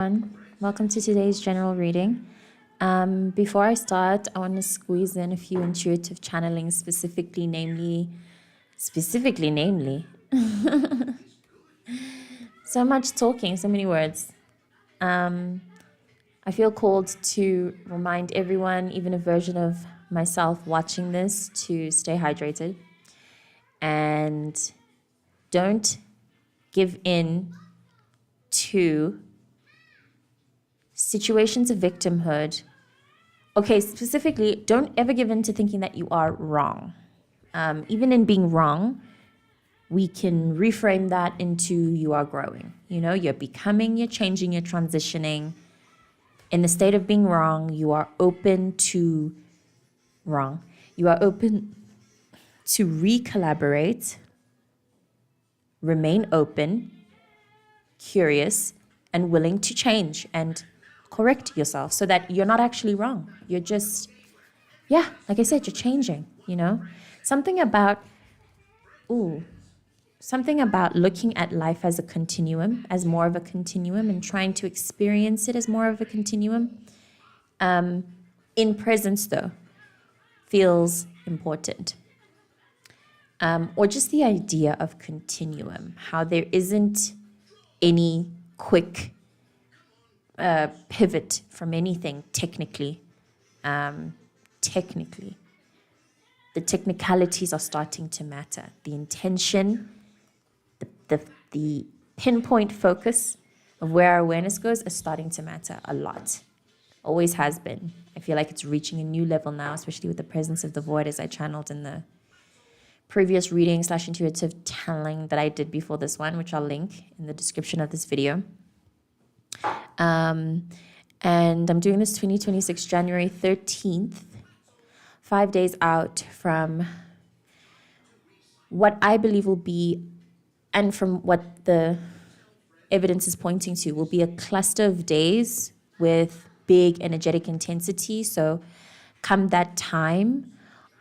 Welcome to today's general reading. Before I start, I want to squeeze in a few intuitive channelings, specifically, so much talking, so many words. I feel called to remind everyone, even a version of myself watching this, to stay hydrated and don't give in to situations of victimhood. Okay, specifically, don't ever give in to thinking that you are wrong. Even in being wrong, we can reframe that into you are growing. You're becoming, you're changing, you're transitioning. In the state of being wrong, you are open to wrong. You are open to recollaborate, remain open, curious, and willing to change and correct yourself so that you're not actually wrong. You're just, like I said, you're changing, Something about looking at life as a continuum, as more of a continuum, and trying to experience it as more of a continuum. In presence, though, feels important. Or just the idea of continuum, how there isn't any quick pivot from anything technically. The technicalities are starting to matter. The intention, the pinpoint focus of where our awareness goes is starting to matter a lot. Always has been. I feel like it's reaching a new level now, especially with the presence of the void, as I channeled in the previous reading / intuitive channeling that I did before this one, which I'll link in the description of this video. And I'm doing this 2026 January 13th, 5 days out from what I believe will be, and from what the evidence is pointing to, will be a cluster of days with big energetic intensity. So come that time,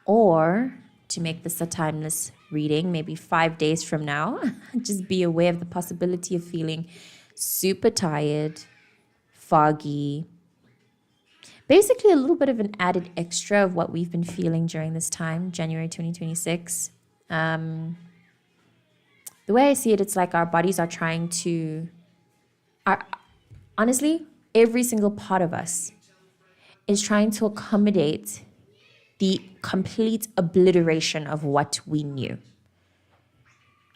or to make this a timeless reading, maybe 5 days from now, just be aware of the possibility of feeling super tired, foggy, basically a little bit of an added extra of what we've been feeling during this time, January 2026. The way I see it, it's like our bodies are trying to, honestly, every single part of us is trying to accommodate the complete obliteration of what we knew.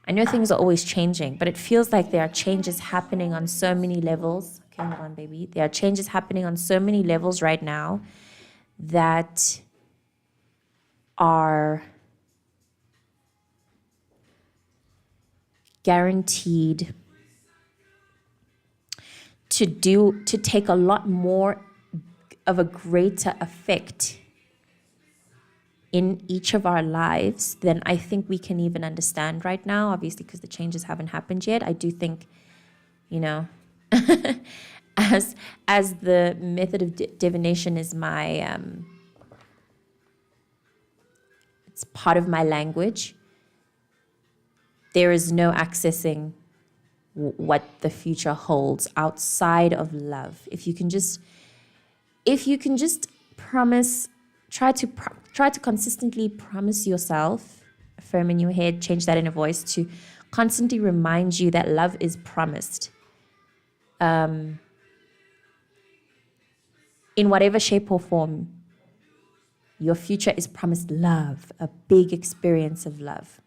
I know things are always changing, but it feels like there are changes happening on so many levels. Okay, hold on, baby. There are changes happening on so many levels right now that are guaranteed to take a lot more of a greater effect in each of our lives than I think we can even understand right now, obviously, because the changes haven't happened yet. I do think, as the method of divination is my, it's part of my language, there is no accessing what the future holds outside of love. If you can just promise, try to consistently promise yourself, affirm in your head, change that in a voice to constantly remind you that love is promised. In whatever shape or form, your future is promised love, a big experience of love.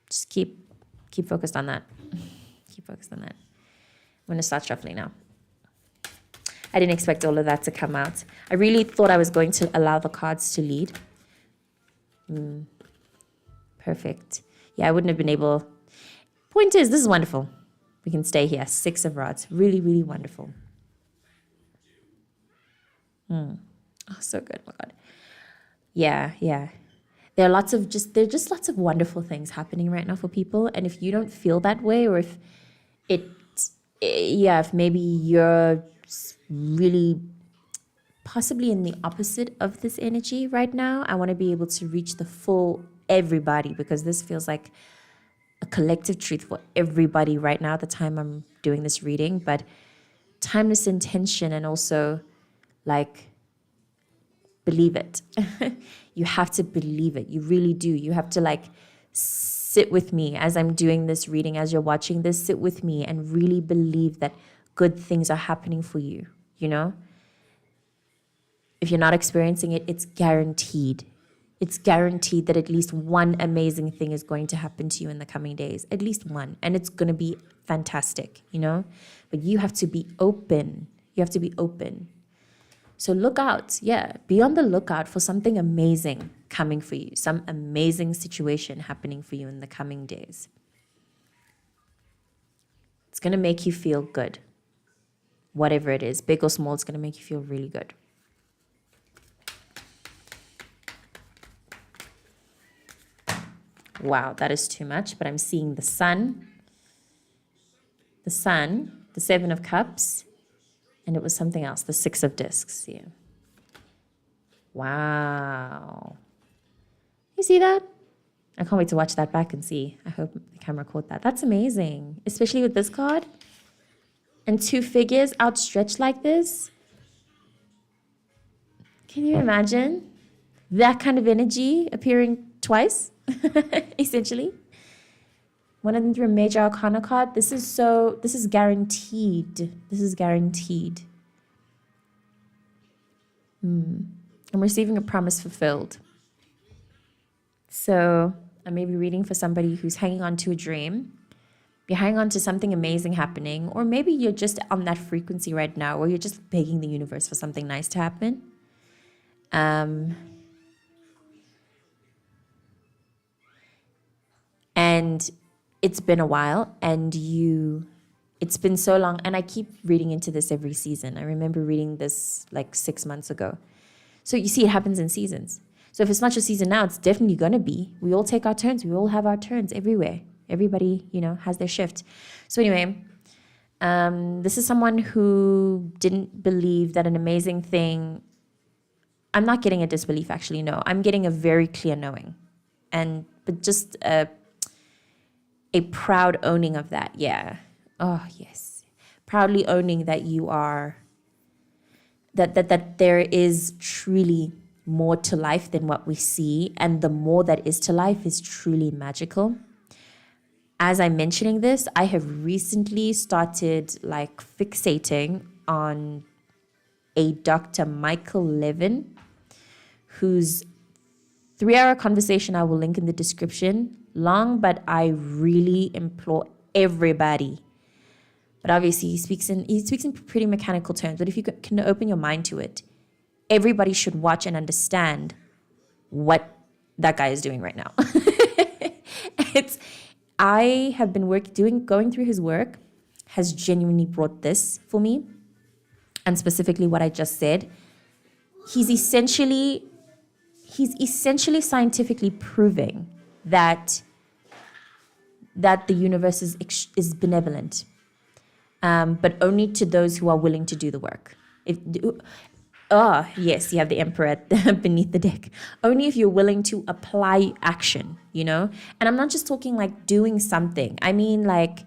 Just keep focused on that. Keep focused on that. I'm going to start shuffling now. I didn't expect all of that to come out. I really thought I was going to allow the cards to lead. Perfect. Yeah, I wouldn't have been able. Point is, this is wonderful. We can stay here. 6 of rods. Really, really wonderful. Oh, so good. Oh my God. Yeah. There are just lots of wonderful things happening right now for people. And if you don't feel that way, or if maybe you're really possibly in the opposite of this energy right now, I want to be able to reach the full everybody, because this feels like a collective truth for everybody right now at the time I'm doing this reading, but timeless intention, and also like believe it. You have to believe it. You really do. You have to like sit with me as I'm doing this reading, as you're watching this, sit with me and really believe that good things are happening for you, you know? If you're not experiencing it, it's guaranteed. It's guaranteed that at least one amazing thing is going to happen to you in the coming days. At least one. And it's going to be fantastic, you know? But you have to be open. You have to be open. So look out. Yeah. Be on the lookout for something amazing coming for you. Some amazing situation happening for you in the coming days. It's going to make you feel good. Whatever it is, big or small, it's going to make you feel really good. Wow, that is too much, but I'm seeing the sun, the Seven of Cups, and it was something else, the Six of Discs. Yeah. Wow. You see that? I can't wait to watch that back and see. I hope the camera caught that. That's amazing, especially with this card. And two figures outstretched like this. Can you imagine that kind of energy appearing twice, essentially? One of them through a major arcana card. This is guaranteed. This is guaranteed. I'm receiving a promise fulfilled. So I may be reading for somebody who's hanging on to a dream. You're hanging on to something amazing happening, or maybe you're just on that frequency right now, or you're just begging the universe for something nice to happen. And it's been a while, and it's been so long, and I keep reading into this every season. I remember reading this like 6 months ago. So you see, it happens in seasons. So if it's not your season now, it's definitely going to be. We all take our turns. We all have our turns everywhere. Everybody, has their shift. So anyway, this is someone who didn't believe that an amazing thing. I'm not getting a disbelief, actually, no. I'm getting a very clear knowing. But just a proud owning of that, yeah. Oh, yes. Proudly owning that you are, that there is truly more to life than what we see. And the more that is to life is truly magical. As I'm mentioning this, I have recently started like fixating on a Dr. Michael Levin, whose 3-hour conversation I will link in the description. Long, but I really implore everybody. But obviously he speaks in pretty mechanical terms, but if you can open your mind to it, everybody should watch and understand what that guy is doing right now. I have been going through his work has genuinely brought this for me, and specifically what I just said. He's essentially scientifically proving that the universe is benevolent, but only to those who are willing to do the work. Yes, you have the Emperor beneath the deck. Only if you're willing to apply action, And I'm not just talking like doing something. I mean like,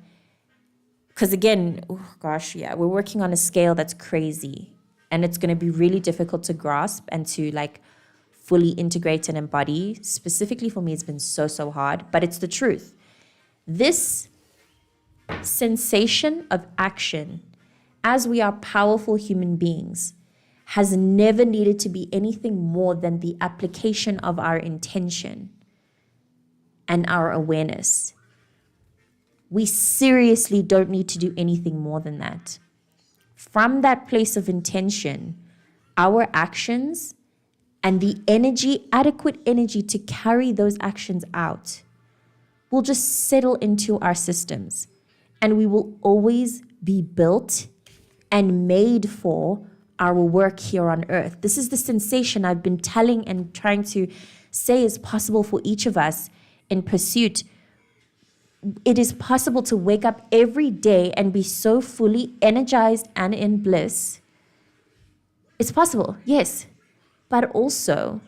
because again, we're working on a scale that's crazy. And it's going to be really difficult to grasp and to like fully integrate and embody. Specifically for me, it's been so hard, but it's the truth. This sensation of action, as we are powerful human beings, has never needed to be anything more than the application of our intention and our awareness. We seriously don't need to do anything more than that. From that place of intention, our actions and the adequate energy to carry those actions out will just settle into our systems, and we will always be built and made for our work here on earth. This is the sensation I've been telling and trying to say is possible for each of us in pursuit. It is possible to wake up every day and be so fully energized and in bliss. It's possible, yes. But also,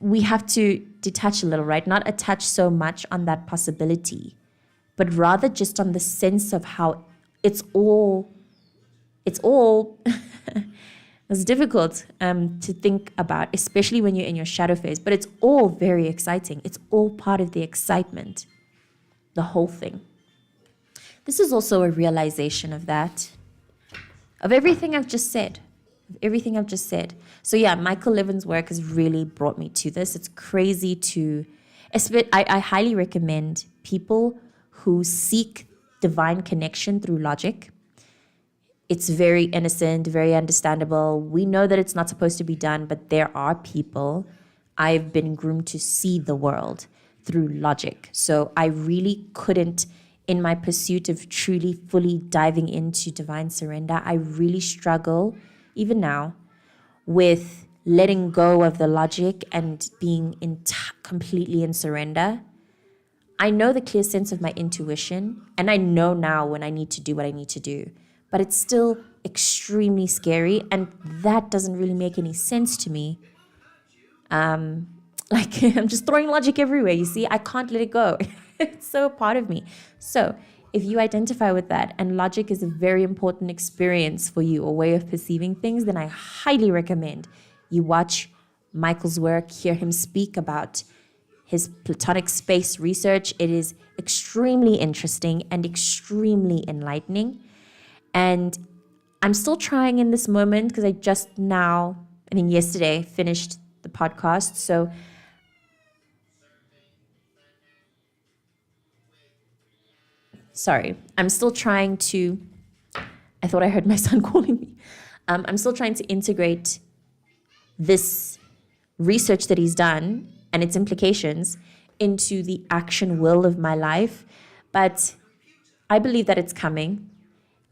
we have to detach a little, right? Not attach so much on that possibility, but rather just on the sense of how it's all it's difficult to think about, especially when you're in your shadow phase, but it's all very exciting. It's all part of the excitement, the whole thing. This is also a realization of that, of everything I've just said. So yeah, Michael Levin's work has really brought me to this. It's crazy to, I highly recommend people who seek divine connection through logic. It's very innocent, very understandable. We know that it's not supposed to be done, but there are people. I've been groomed to see the world through logic. So I really couldn't, in my pursuit of truly, fully diving into divine surrender, I really struggle, even now, with letting go of the logic and being completely in surrender. I know the clear sense of my intuition, and I know now when I need to do what I need to do, but it's still extremely scary, and that doesn't really make any sense to me. Like, I'm just throwing logic everywhere, you see? I can't let it go. It's so a part of me. So if you identify with that and logic is a very important experience for you, a way of perceiving things, then I highly recommend you watch Michael's work, hear him speak about his Platonic space research. It is extremely interesting and extremely enlightening. And I'm still trying in this moment because I just now, yesterday, finished the podcast. So sorry, I'm still trying to, I thought I heard my son calling me. I'm still trying to integrate this research that he's done and its implications into the action will of my life. But I believe that it's coming.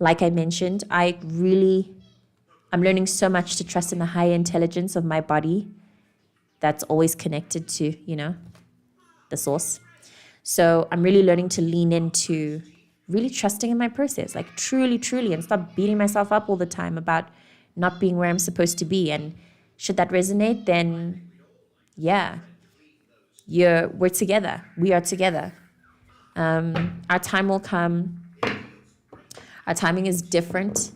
Like I mentioned, I'm learning so much to trust in the higher intelligence of my body that's always connected to, the source. So I'm really learning to lean into really trusting in my process, like truly, truly, and stop beating myself up all the time about not being where I'm supposed to be. And should that resonate, then yeah, we're together. We are together. Our time will come. Our timing is different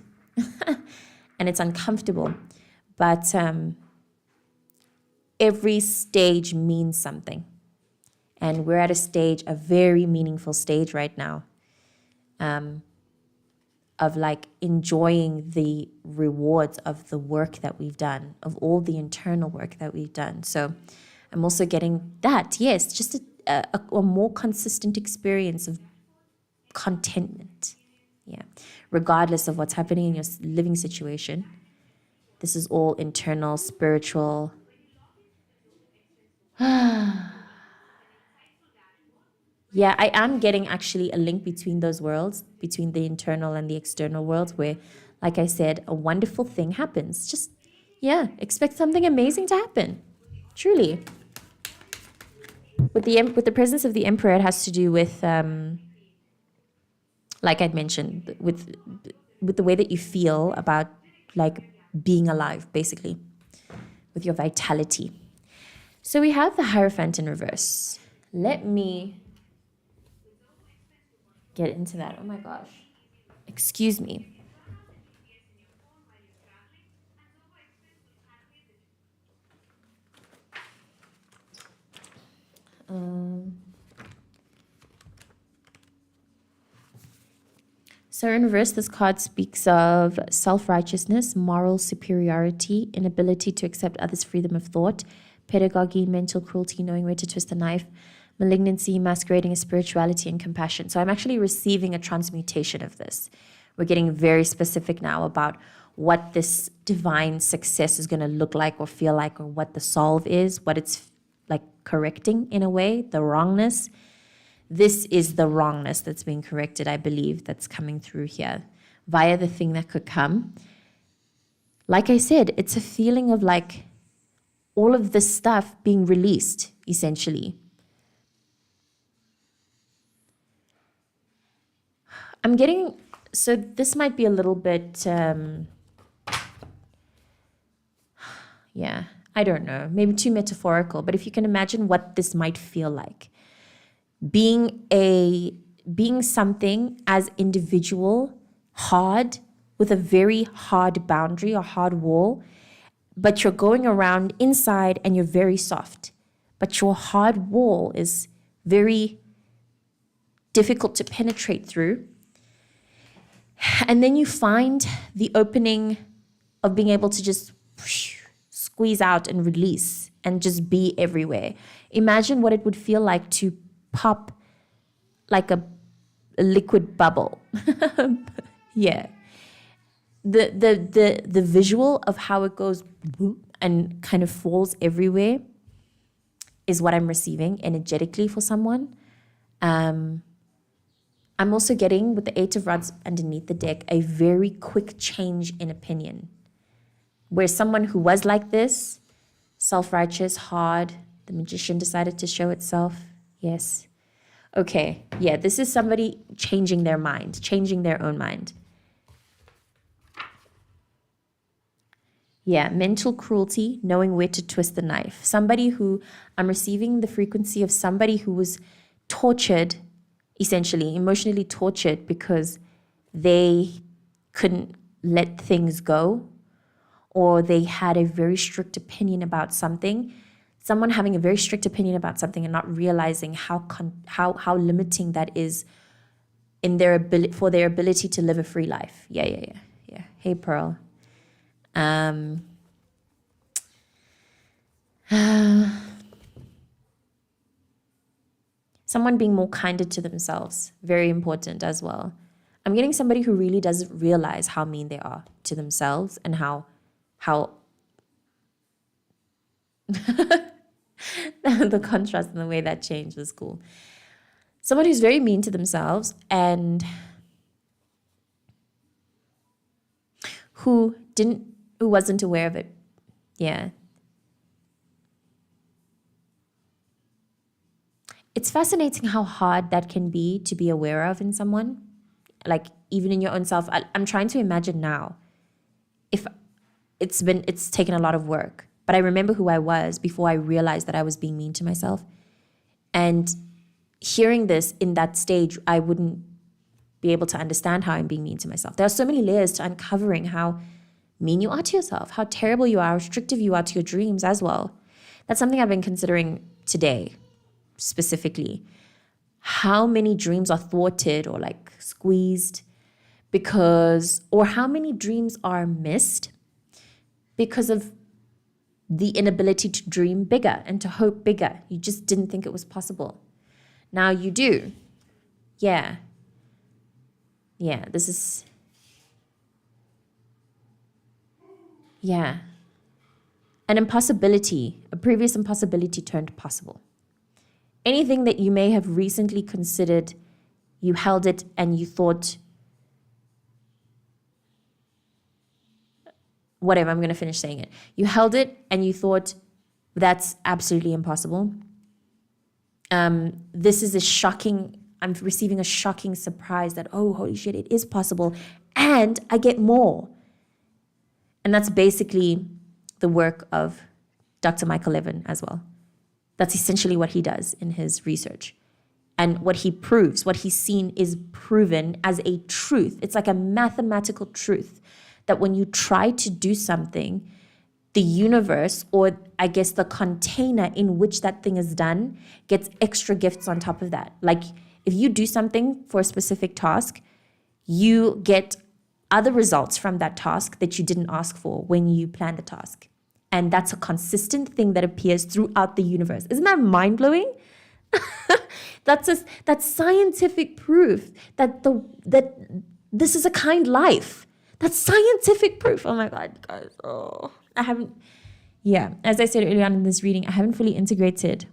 and it's uncomfortable, but every stage means something. And we're at a very meaningful stage right now, of like enjoying the rewards of the work that we've done, of all the internal work that we've done. So I'm also getting that, yes, just a more consistent experience of contentment. Yeah, regardless of what's happening in your living situation. This is all internal, spiritual. Yeah, I am getting actually a link between those worlds, between the internal and the external worlds, where, like I said, a wonderful thing happens. Just, yeah, expect something amazing to happen. Truly. With the presence of the emperor, it has to do with, like I'd mentioned, with the way that you feel about like being alive, basically, with your vitality. So we have the Hierophant in reverse. Let me get into that. Oh my gosh. Excuse me. So in reverse, this card speaks of self-righteousness, moral superiority, inability to accept others' freedom of thought, pedagogy, mental cruelty, knowing where to twist the knife, malignancy, masquerading as spirituality, and compassion. So I'm actually receiving a transmutation of this. We're getting very specific now about what this divine success is going to look like or feel like, or what the solve is, what it's like correcting in a way, the wrongness. This is the wrongness that's being corrected, I believe, that's coming through here via the thing that could come. Like I said, it's a feeling of like all of this stuff being released, essentially. I'm getting, so this might be a little bit, yeah, I don't know, maybe too metaphorical, but if you can imagine what this might feel like, being something as individual, hard, with a very hard boundary or hard wall, but you're going around inside and you're very soft, but your hard wall is very difficult to penetrate through. And then you find the opening of being able to just squeeze out and release and just be everywhere. Imagine what it would feel like to pop like a liquid bubble. Yeah. The visual of how it goes and kind of falls everywhere is what I'm receiving energetically for someone. I'm also getting, with the Eight of Rods underneath the deck, a very quick change in opinion, where someone who was like this, self-righteous, hard, the Magician decided to show itself. Yes. Okay. Yeah, this is somebody changing their mind, changing their own mind. Yeah, mental cruelty, knowing where to twist the knife. Somebody who, I'm receiving the frequency of somebody who was tortured, essentially emotionally tortured, because they couldn't let things go, or they had a very strict opinion about something. Someone having a very strict opinion about something and not realizing how limiting that is in their ability to live a free life. Yeah. Hey, Pearl. Someone being more kinder to themselves, very important as well. I'm getting somebody who really doesn't realize how mean they are to themselves and how the contrast and the way that changed was cool. Someone who's very mean to themselves and who wasn't aware of it. Yeah. It's fascinating how hard that can be to be aware of in someone, like even in your own self. I'm trying to imagine now if it's taken a lot of work, but I remember who I was before I realized that I was being mean to myself. And hearing this in that stage, I wouldn't be able to understand how I'm being mean to myself. There are so many layers to uncovering how mean you are to yourself, how terrible you are, how restrictive you are to your dreams as well. That's something I've been considering today, specifically. How many dreams are thwarted or like squeezed or how many dreams are missed because of the inability to dream bigger and to hope bigger. You just didn't think it was possible. Now you do. Yeah, this is... Yeah. An impossibility, a previous impossibility turned possible. Anything that you may have recently considered, you held it and you thought, whatever, I'm going to finish saying it. You held it and you thought, that's absolutely impossible. This is I'm receiving a shocking surprise that, oh, holy shit, it is possible. And I get more. And that's basically the work of Dr. Michael Levin as well. That's essentially what he does in his research. And what he proves, what he's seen is proven as a truth. It's like a mathematical truth that when you try to do something, the universe, or I guess the container in which that thing is done, gets extra gifts on top of that. Like if you do something for a specific task, you get other results from that task that you didn't ask for when you planned the task. And that's a consistent thing that appears throughout the universe. Isn't that mind-blowing? That's scientific proof that this is a kind life. That's scientific proof. Oh my God, guys. Oh, as I said earlier on in this reading, I haven't fully integrated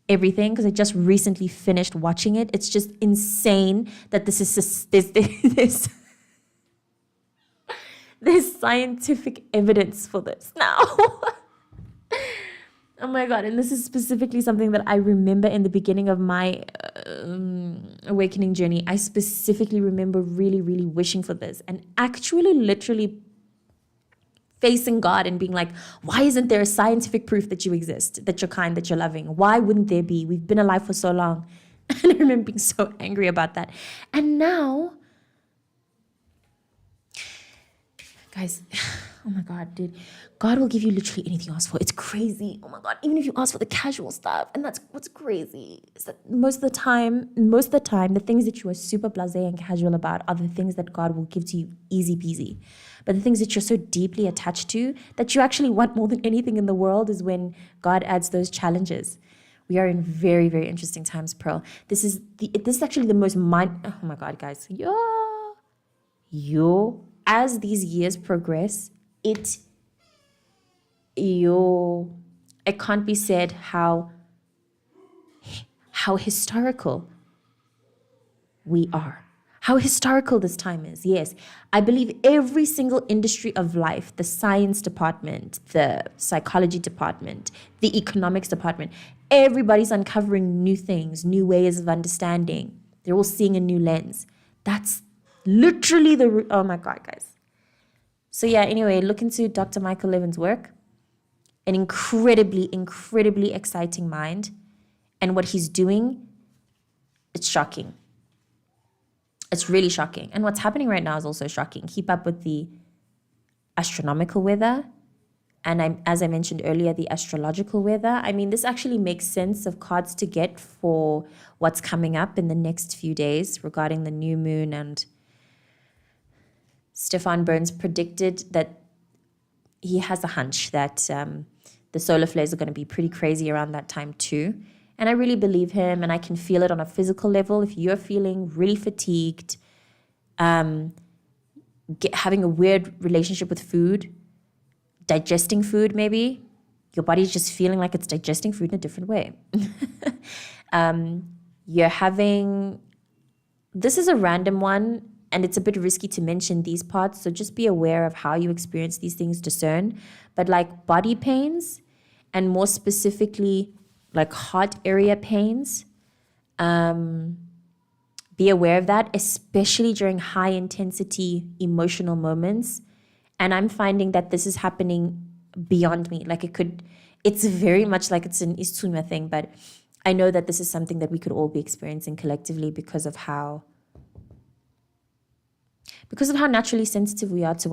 everything because I just recently finished watching it. It's just insane that there's scientific evidence for this now. Oh my God. And this is specifically something that I remember in the beginning of my awakening journey. I specifically remember really, really wishing for this and actually literally facing God and being like, why isn't there a scientific proof that you exist, that you're kind, that you're loving? Why wouldn't there be? We've been alive for so long. And I remember being so angry about that. And now, guys, oh my God, dude, God will give you literally anything you ask for. It's crazy. Oh my God, even if you ask for the casual stuff. And that's what's crazy, is that most of the time, the things that you are super blasé and casual about are the things that God will give to you easy peasy. But the things that you're so deeply attached to, that you actually want more than anything in the world, is when God adds those challenges. We are in very, very interesting times, Pearl. This is actually the most oh my God, guys. As these years progress, it can't be said how historical we are. How historical this time is. Yes, I believe every single industry of life, the science department, the psychology department, the economics department, everybody's uncovering new things, new ways of understanding. They're all seeing a new lens. That's literally oh my God, guys. So yeah, anyway, look into Dr. Michael Levin's work. An incredibly, incredibly exciting mind. And what he's doing, it's shocking. It's really shocking. And what's happening right now is also shocking. Keep up with the astronomical weather. And as I mentioned earlier, the astrological weather. I mean, this actually makes sense of cards to get for what's coming up in the next few days regarding the new moon. And Stefan Burns predicted that he has a hunch that the solar flares are going to be pretty crazy around that time too. And I really believe him, and I can feel it on a physical level. If you're feeling really fatigued, having a weird relationship with food, digesting food maybe, your body's just feeling like it's digesting food in a different way. This is a random one, and it's a bit risky to mention these parts, so just be aware of how you experience these things, discern. But like body pains, and more specifically, like heart area pains, be aware of that, especially during high intensity emotional moments. And I'm finding that this is happening beyond me. Like it's very much like it's an Istuma thing, but I know that this is something that we could all be experiencing collectively because of how naturally sensitive we are to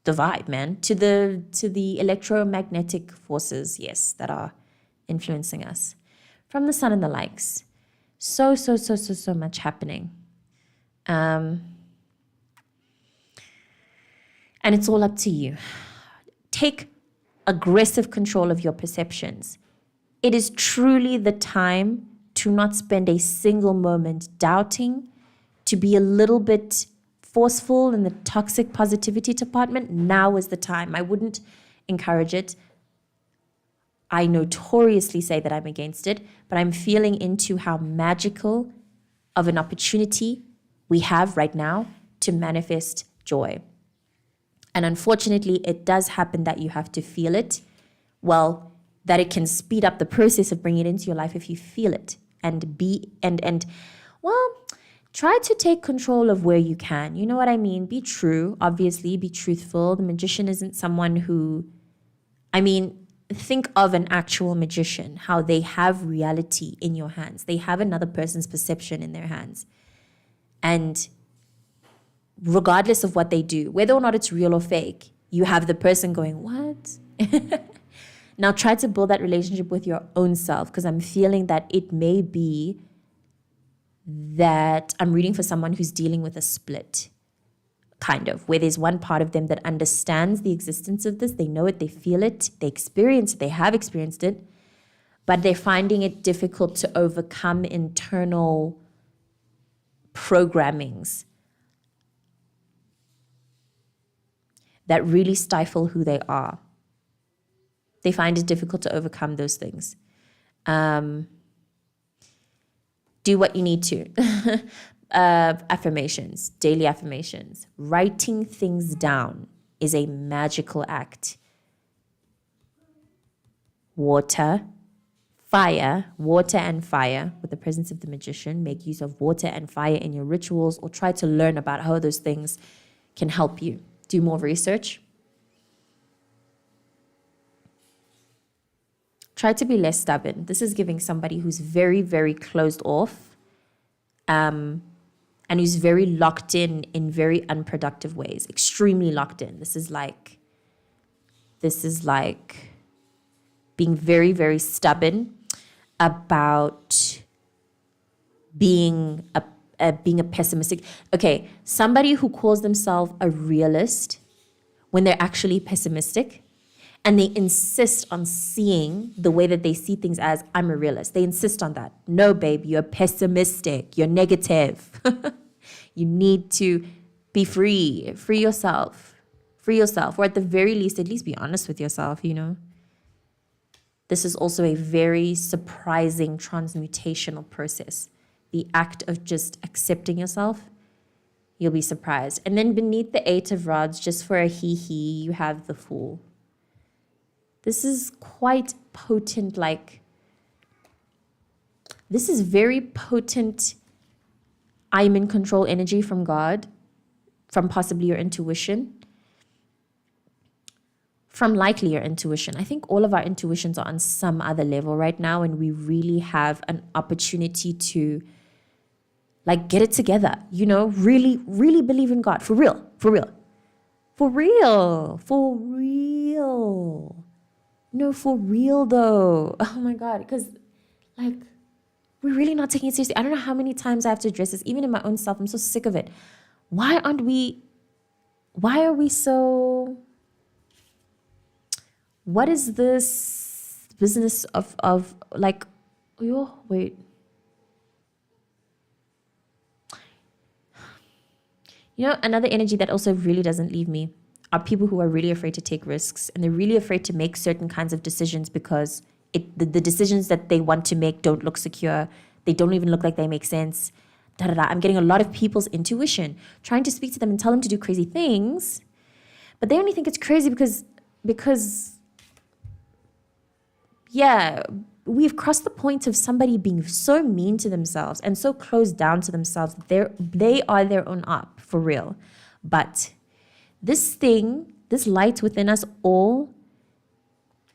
the vibe, man, to the electromagnetic forces, yes, that are influencing us from the sun and the likes. So much happening. And it's all up to you. Take aggressive control of your perceptions. It is truly the time to not spend a single moment doubting, to be a little bit forceful in the toxic positivity department. Now is the time. I wouldn't encourage it. I notoriously say that I'm against it, but I'm feeling into how magical of an opportunity we have right now to manifest joy. And unfortunately, it does happen that you have to feel it. Well, that it can speed up the process of bringing it into your life if you feel it try to take control of where you can. You know what I mean? Be true, obviously, be truthful. The magician isn't someone who, think of an actual magician, how they have reality in your hands. They have another person's perception in their hands. And regardless of what they do, whether or not it's real or fake, you have the person going, what? Now try to build that relationship with your own self, because I'm feeling that it may be that I'm reading for someone who's dealing with a split, kind of, where there's one part of them that understands the existence of this. They know it, they feel it, they experience it, they have experienced it, but they're finding it difficult to overcome internal programmings that really stifle who they are. They find it difficult to overcome those things. Do what you need to. Affirmations, daily affirmations. Writing things down is a magical act. Water and fire, with the presence of the magician. Make use of water and fire in your rituals, or try to learn about how those things can help you do more research. Try to be less stubborn. This is giving somebody who's very, very closed off, and who's very locked in very unproductive ways, extremely locked in. This is like being very, very stubborn about being a pessimistic. Okay, somebody who calls themselves a realist when they're actually pessimistic, and they insist on seeing the way that they see things as, I'm a realist. They insist on that. No, babe, you're pessimistic. You're negative. You need to be free. Free yourself. Free yourself. Or at the very least, at least be honest with yourself, This is also a very surprising transmutational process. The act of just accepting yourself, you'll be surprised. And then beneath the 8 of Rods, just for a hee-hee, you have the Fool. This is quite potent, this is very potent, I'm in control energy from God, from possibly your intuition, from likely your intuition. I think all of our intuitions are on some other level right now, and we really have an opportunity to get it together, really, really believe in God, for real, for real, for real, for real. No, for real though. Oh my God, because we're really not taking it seriously. I don't know how many times I have to address this, even in my own self. I'm so sick of it. Why are we so, what is this business of wait. Another energy that also really doesn't leave me are people who are really afraid to take risks, and they're really afraid to make certain kinds of decisions because the decisions that they want to make don't look secure. They don't even look like they make sense. I'm getting a lot of people's intuition, trying to speak to them and tell them to do crazy things, but they only think it's crazy because we've crossed the point of somebody being so mean to themselves and so closed down to themselves that they are their own op, for real. But this light within us all,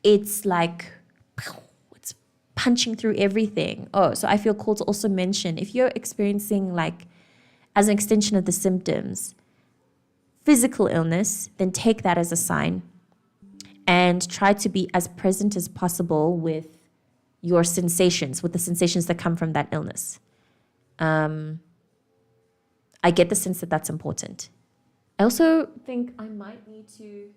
it's it's punching through everything. Oh, so I feel called to also mention, if you're experiencing as an extension of the symptoms, physical illness, then take that as a sign and try to be as present as possible with your sensations, with the sensations that come from that illness. I get the sense that that's important. I also think I might need to,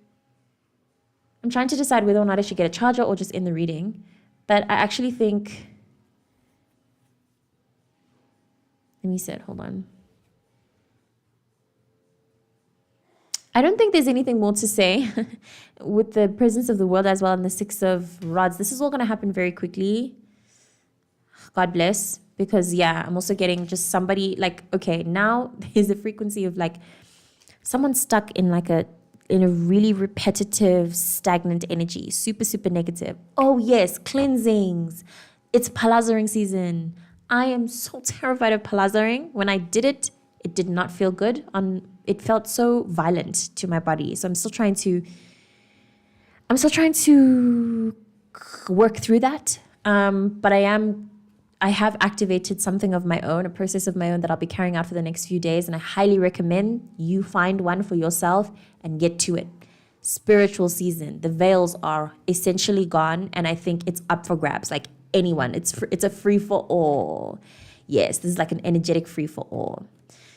I'm trying to decide whether or not I should get a charger or just end the reading, but I actually think, let me see it, hold on. I don't think there's anything more to say with the presence of the world as well and the 6 of Rods. This is all going to happen very quickly. God bless. Because, I'm also getting just somebody okay, now there's a frequency of someone stuck in in a really repetitive, stagnant energy, super, super negative. Oh yes, cleansings. It's palazzering season. I am so terrified of palazzering. When I did it, it did not feel good. It felt so violent to my body. So I'm still trying to work through that. But I have activated something of my own, a process of my own that I'll be carrying out for the next few days. And I highly recommend you find one for yourself and get to it. Spiritual season. The veils are essentially gone. And I think it's up for grabs. Anyone. It's a free for all. Yes, this is an energetic free for all.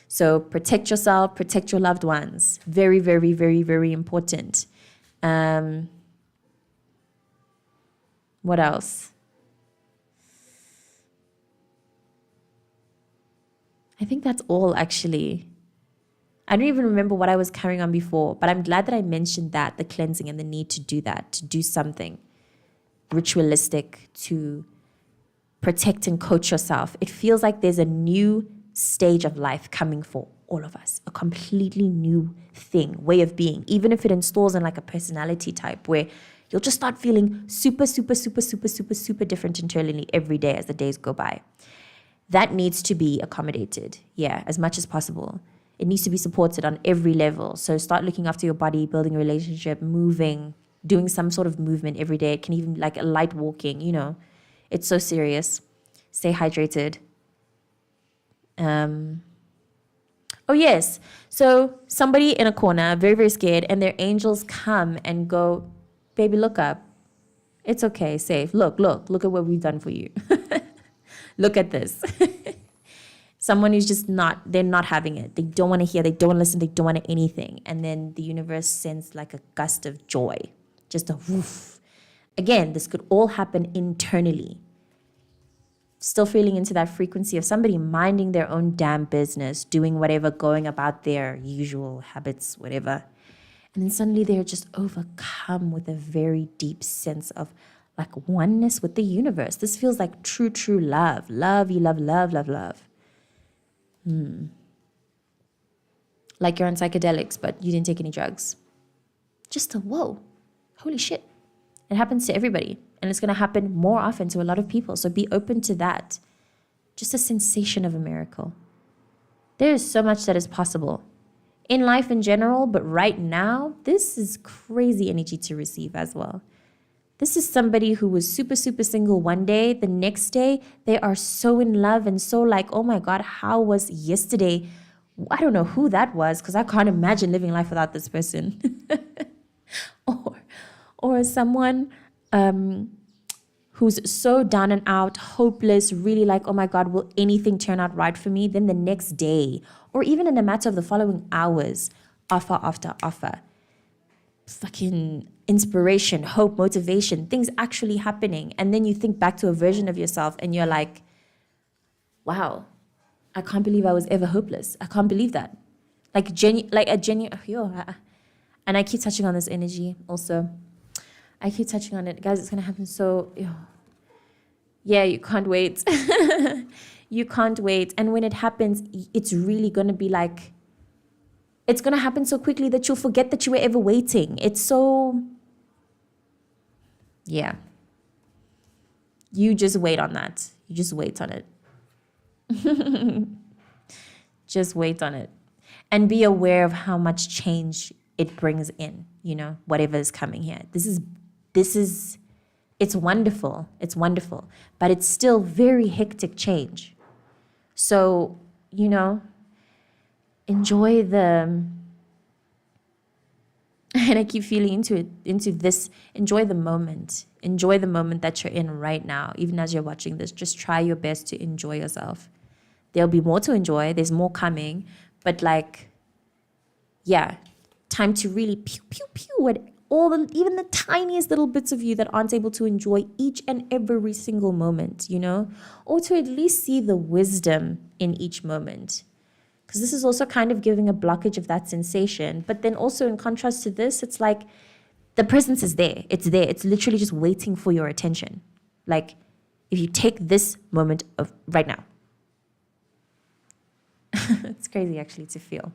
So protect yourself, protect your loved ones. Very, very, very, very important. What else? I think that's all, actually. I don't even remember what I was carrying on before, but I'm glad that I mentioned that, the cleansing and the need to do that, to do something ritualistic to protect and coach yourself. It feels like there's a new stage of life coming for all of us, a completely new thing, way of being, even if it installs in a personality type where you'll just start feeling super, super, super, super, super, super different internally every day as the days go by. That needs to be accommodated, as much as possible. It needs to be supported on every level. So start looking after your body, building a relationship, moving, doing some sort of movement every day. It can even like a light walking, It's so serious. Stay hydrated. Oh, yes. So somebody in a corner, very, very scared, and their angels come and go, baby, look up. It's okay, safe. Look at what we've done for you. Look at this. Someone who's just they're not having it. They don't want to hear, they don't want to listen, they don't want anything. And then the universe sends like a gust of joy, just a woof. Again, this could all happen internally. Still feeling into that frequency of somebody minding their own damn business, doing whatever, going about their usual habits, whatever. And then suddenly they're just overcome with a very deep sense of like oneness with the universe. This feels like true, true love. Love, you love, love, love, love. Like you're on psychedelics, but you didn't take any drugs. Just a whoa, holy shit. It happens to everybody. And it's going to happen more often to a lot of people. So be open to that. Just a sensation of a miracle. There is so much that is possible in life in general, but right now, this is crazy energy to receive as well. This is somebody who was super, super single one day. The next day, they are so in love and so like, oh my God, how was yesterday? I don't know who that was because I can't imagine living life without this person. or someone who's so down and out, hopeless, really like, oh my God, will anything turn out right for me? Then the next day, or even in a matter of the following hours, offer after offer. Fucking inspiration, hope, motivation, things actually happening. And then you think back to a version of yourself and you're like, wow, I can't believe I was ever hopeless. I can't believe that. And I keep touching on this energy also. I keep touching on it. Guys, it's going to happen so... Yeah, you can't wait. You can't wait. And when it happens, it's really going to be like... It's going to happen so quickly that you'll forget that you were ever waiting. It's so... Yeah. You just wait on that. You just wait on it. Just wait on it. And be aware of how much change it brings in, whatever is coming here. This is, it's wonderful. It's wonderful. But it's still very hectic change. So, enjoy and I keep feeling into this, enjoy the moment. Enjoy the moment that you're in right now. Even as you're watching this, just try your best to enjoy yourself. There'll be more to enjoy. There's more coming. But time to really pew, pew, pew at even the tiniest little bits of you that aren't able to enjoy each and every single moment, or to at least see the wisdom in each moment. Because this is also kind of giving a blockage of that sensation. But then also in contrast to this, it's like the presence is there. It's there. It's literally just waiting for your attention. Like if you take this moment of right now. It's crazy actually to feel.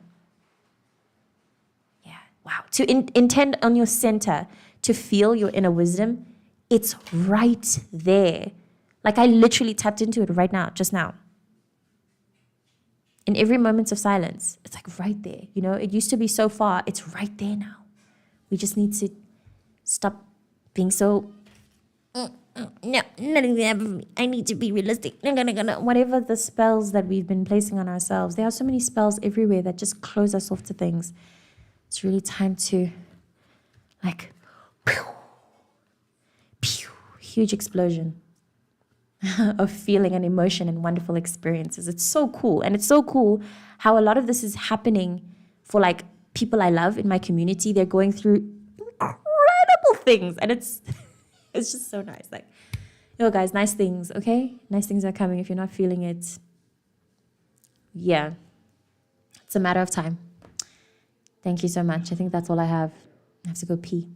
Wow. To intend on your center, to feel your inner wisdom, it's right there. Like I literally tapped into it right now, just now. In every moment of silence, it's like right there. It used to be so far. It's right there now. We just need to stop being so, no, nothing will happen for me. I need to be realistic. Whatever the spells that we've been placing on ourselves, there are so many spells everywhere that just close us off to things. It's really time to, pew, pew, huge explosion of feeling and emotion and wonderful experiences. It's so cool. And it's so cool how a lot of this is happening for, people I love in my community. They're going through incredible things. And it's just so nice. Guys, nice things, okay? Nice things are coming. If you're not feeling it, yeah, it's a matter of time. Thank you so much. I think that's all I have. I have to go pee.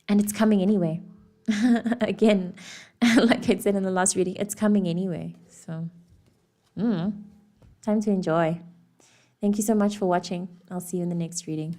And it's coming anyway. Again, like I said in the last reading, it's coming anyway. So, time to enjoy. Thank you so much for watching. I'll see you in the next reading.